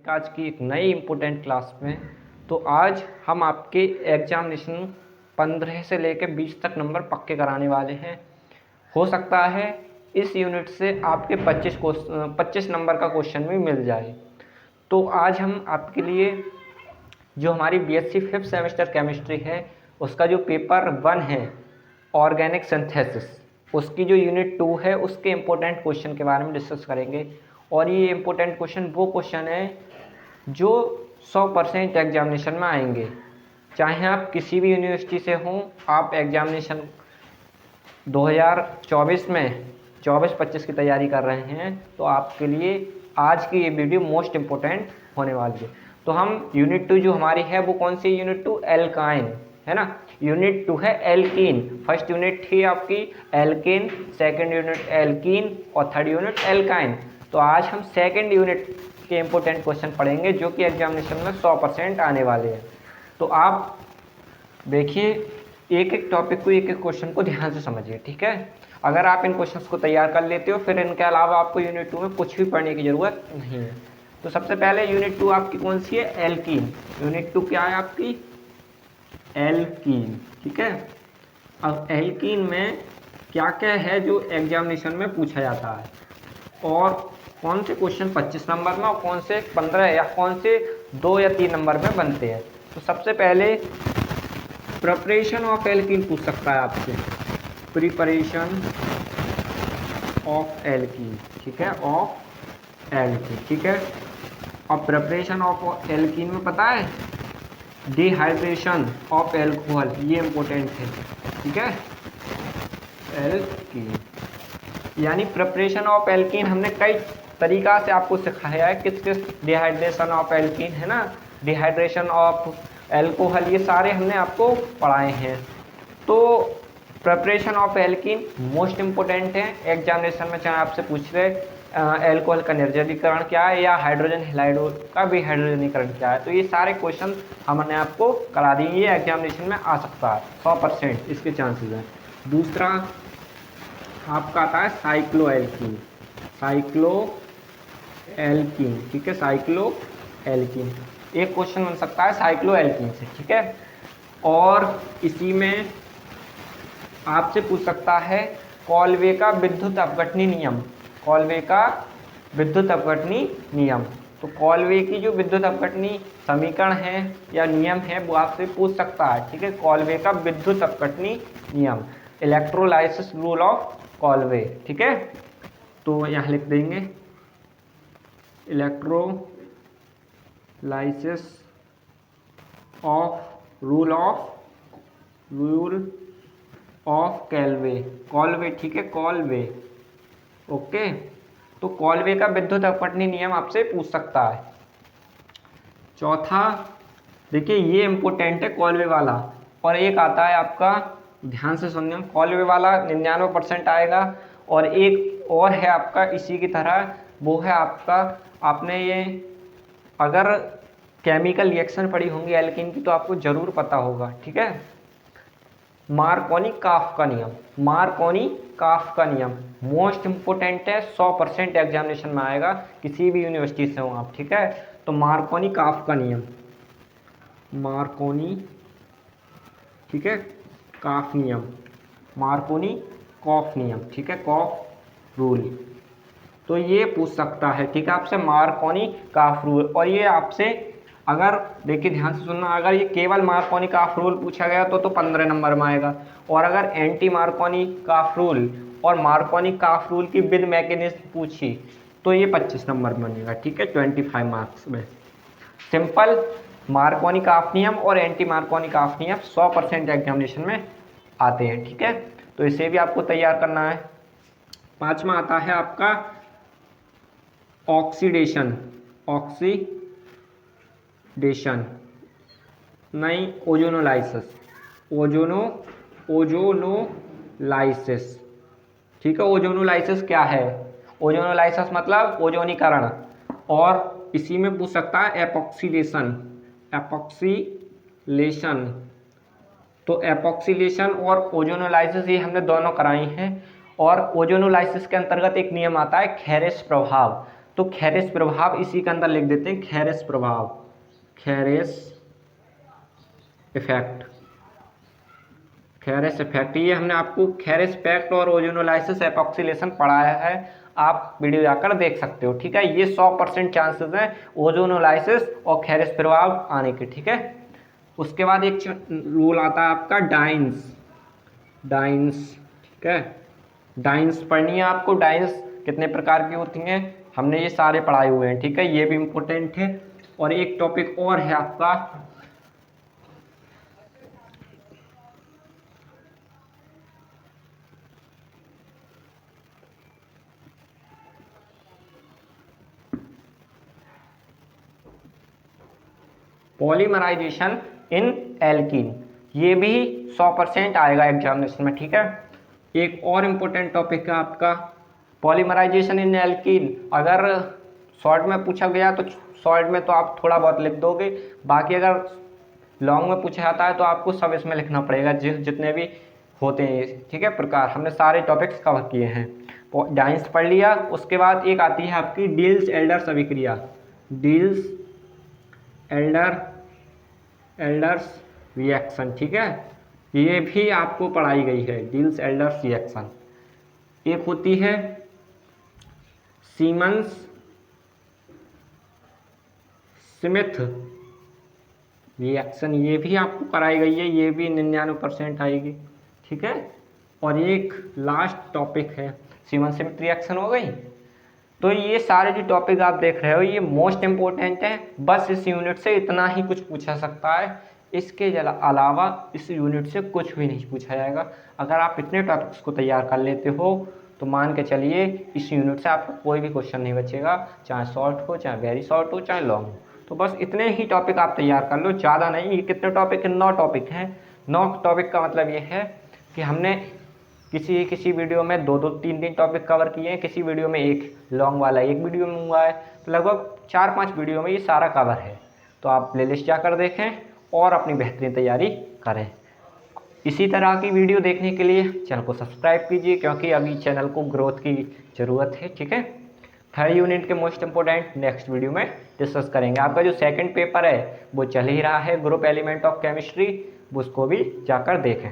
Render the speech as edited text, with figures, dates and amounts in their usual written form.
आज की एक नई इम्पोर्टेंट क्लास में। तो आज हम आपके एग्जामिनेशन 15 से लेकर 20 तक नंबर पक्के कराने वाले हैं। हो सकता है इस यूनिट से आपके 25 नंबर का क्वेश्चन भी मिल जाए। तो आज हम आपके लिए जो हमारी बीएससी 5th सेमेस्टर केमिस्ट्री है उसका जो पेपर 1 है ऑर्गेनिक सिंथेसिस, उसकी जो यूनिट 2 है उसके इम्पोर्टेंट क्वेश्चन के बारे में डिस्कस करेंगे। और ये इम्पोर्टेंट क्वेश्चन वो क्वेश्चन है जो 100% एग्जामिनेशन में आएंगे, चाहे आप किसी भी यूनिवर्सिटी से हों। आप एग्जामिनेशन 2024 में 24-25 की तैयारी कर रहे हैं तो आपके लिए आज की ये वीडियो मोस्ट इम्पोर्टेंट होने वाली है। तो हम यूनिट 2 जो हमारी है वो कौन सी यूनिट 2? एल्काइन है ना। यूनिट 2 है एल्कीन। फर्स्ट यूनिट थी आपकी एल्कीन, सेकंड यूनिट एल्कीन और थर्ड यूनिट एल्काइन। तो आज हम सेकंड यूनिट के इम्पोर्टेंट क्वेश्चन पढ़ेंगे जो कि एग्जामिनेशन में 100% आने वाले हैं। तो आप देखिए एक एक टॉपिक को, एक एक क्वेश्चन को ध्यान से समझिए, ठीक है। अगर आप इन क्वेश्चंस को तैयार कर लेते हो फिर इनके अलावा आपको यूनिट 2 में कुछ भी पढ़ने की ज़रूरत नहीं है। तो सबसे पहले यूनिट 2 आपकी कौन सी है? एल्कीन। यूनिट 2 क्या है आपकी? एल्कीन, ठीक है। अब एल्कीन में क्या क्या है जो एग्जामिनेशन में पूछा जाता है और कौन से क्वेश्चन 25 नंबर में और कौन से 15 या कौन से 2 या 3 नंबर में बनते हैं। तो सबसे पहले प्रिपरेशन ऑफ एल्कीन पूछ सकता है आपसे। प्रिपरेशन ऑफ एल्कीन, ठीक है, ऑफ एल्कीन, ठीक है। और प्रिपरेशन ऑफ एल्कीन में पता है डिहाइड्रेशन ऑफ एल्कोहल, ये इंपॉर्टेंट है, ठीक है। एल्कीन यानी प्रिपरेशन ऑफ एल्कीन हमने कई तरीका से आपको सिखाया है। किस किस डिहाइड्रेशन ऑफ एल्कीन है ना, डिहाइड्रेशन ऑफ एल्कोहल, ये सारे हमने आपको पढ़ाए हैं। तो preparation of alkene most important है एग्जामिनेशन में, चाहे आपसे पूछ रहे एल्कोहल का निर्जलीकरण क्या है या हाइड्रोजन हैलाइड का भी हाइड्रोजनीकरण क्या है। तो ये सारे क्वेश्चन हमने आपको करा दिए, ये एग्जामिनेशन में आ सकता है, 100% इसके चांसेस हैं। दूसरा आपका आता है साइक्लो एल्कीन। साइक्लो एल्कीन, ठीक है, साइक्लो एल्कीन एक क्वेश्चन बन सकता है साइक्लो एल्कीन से, ठीक है। और इसी में आपसे पूछ सकता है कॉल्वे का विद्युत अपघटनी नियम। कॉल्वे का विद्युत अपघटनी नियम, तो कॉल्वे की जो विद्युत अपघटनी समीकरण है या नियम है वो आपसे पूछ सकता है, ठीक है। कॉल्वे का विद्युत अपघटनी नियम, इलेक्ट्रोलाइसिस रूल ऑफ कॉल्वे, ठीक है। तो यहाँ लिख देंगे इलेक्ट्रोलाइसिस ऑफ रूल ऑफ कैल्वे, कॉल्वे, ठीक है, कॉल्वे, ओके। तो कॉल्वे का विद्युत अपघटनी नियम आपसे पूछ सकता है। चौथा देखिए ये इंपॉर्टेंट है कॉल्वे वाला। और एक आता है आपका, ध्यान से सुनिए, कॉल्वे वाला 99% आएगा। और एक और है आपका इसी की तरह, वो है आपका, आपने ये अगर केमिकल रिएक्शन पढ़ी होंगी एल्कीन की तो आपको जरूर पता होगा, ठीक है। मार्कोनी काफ का नियम, मार्कोनी काफ का नियम मोस्ट इम्पोर्टेंट है, 100% एग्जामिनेशन में आएगा किसी भी यूनिवर्सिटी से हो आप, ठीक है। तो मार्कोनी काफ का नियम, मार्कोनी, ठीक है, काफ नियम, मार्कोनी कॉफ नियम, ठीक है, कॉफ रूल। तो ये पूछ सकता है, ठीक है, आपसे मार्कोनी काफ रूल। और ये आपसे अगर देखिए ध्यान से सुनना, अगर ये केवल मार्कोनी काफ रूल पूछा गया तो 15 नंबर में आएगा। और अगर एंटी मार्कोनी काफ रूल और मार्कोनी काफ रूल की विद मैकेनिज्म पूछी तो ये 25 नंबर में बनेगा, ठीक है, 25 मार्क्स में। सिंपल मार्कोनी काफ नियम और एंटी मार्कोनी काफ नियम 100% एग्जामिनेशन में आते हैं, ठीक है। तो इसे भी आपको तैयार करना है। पांचवा आता है आपका ऑक्सीडेशन, ऑक्सीडेशन नहीं, ओजोनोलाइसिस, ओजोनोलाइसिस, ठीक है। ओजोनोलाइसिस क्या है? ओजोनोलाइसिस मतलब ओजोनीकरण। और इसी में पूछ सकता है एपॉक्सीलेशन, एपॉक्सीलेशन। तो एपॉक्सीलेशन और ओजोनोलाइसिस ये हमने दोनों कराई हैं। और ओजोनोलाइसिस के अंतर्गत एक नियम आता है खेरेस प्रभाव। तो खेरेस प्रभाव इसी के अंदर लिख देते हैं, खेरेस प्रभाव, खेरेस इफेक्ट, खेरेस इफेक्ट। ये हमने आपको खेरेस इफेक्ट और ओजोनोलाइसिस एपॉक्सिलेशन पढ़ाया है, आप वीडियो जाकर देख सकते हो, ठीक है। ये 100% चांसेस हैं ओजोनोलाइसिस और खेरेस प्रभाव आने के, ठीक है। उसके बाद एक रूल आता है आपका डाइन्स, डाइन्स, ठीक है। डाइन्स पढ़नी है आपको। डाइन्स कितने प्रकार की होती हैं हमने ये सारे पढ़ाए हुए हैं, ठीक है, ये भी इम्पोर्टेंट है। और एक टॉपिक और है आपका पॉलीमराइजेशन इन एल्कीन, ये भी 100% आएगा एग्जामिनेशन में, ठीक है। एक और इम्पोर्टेंट टॉपिक है आपका पॉलीमराइजेशन इन एल्कीन। अगर शॉर्ट में पूछा गया तो शॉर्ट में तो आप थोड़ा बहुत लिख दोगे, बाकी अगर लॉन्ग में पूछा जाता है तो आपको सब इसमें लिखना पड़ेगा, जितने भी होते हैं, ठीक है, प्रकार। हमने सारे टॉपिक्स कवर किए हैं। डाइन्स पढ़ लिया। उसके बाद एक आती है आपकी डिल्स एल्डर्स अभिक्रिया, डिल्स एल्डर्स रिएक्शन, ठीक है, ये भी आपको पढ़ाई गई है, डिल्स एल्डर्स रिएक्शन। एक होती है सीमंस स्मिथ रिएक्शन, ये भी आपको कराई गई है, ये भी 99% आएगी, ठीक है। और एक लास्ट टॉपिक है सीमंस स्मिथ रिएक्शन हो गई। तो ये सारे जो टॉपिक आप देख रहे हो ये मोस्ट इम्पोर्टेंट है, बस इस यूनिट से इतना ही कुछ पूछा सकता है, इसके अलावा इस यूनिट से कुछ भी नहीं पूछा जाएगा। अगर आप इतने टॉपिक्स को तैयार कर लेते हो तो मान के चलिए इस यूनिट से आपको कोई भी क्वेश्चन नहीं बचेगा, चाहे शॉर्ट हो, चाहे वेरी शॉर्ट हो, चाहे लॉन्ग हो। तो बस इतने ही टॉपिक आप तैयार कर लो, ज़्यादा नहीं। ये कितने टॉपिक हैं? 9 टॉपिक हैं। 9 टॉपिक का मतलब ये है कि हमने किसी वीडियो में 2-2, 3-3 टॉपिक कवर किए हैं, किसी वीडियो में एक लॉन्ग वाला एक वीडियो में हुआ है, तो लगभग 4-5 वीडियो में ये सारा कवर है। तो आप प्लेलिस्ट जाकर देखें और अपनी बेहतरीन तैयारी करें। इसी तरह की वीडियो देखने के लिए चैनल को सब्सक्राइब कीजिए, क्योंकि अभी चैनल को ग्रोथ की ज़रूरत है, ठीक है। 3rd यूनिट के मोस्ट इंपोर्टेंट नेक्स्ट वीडियो में डिस्कस करेंगे। आपका जो 2nd पेपर है वो चल ही रहा है, ग्रुप एलिमेंट ऑफ केमिस्ट्री, उसको भी जाकर देखें।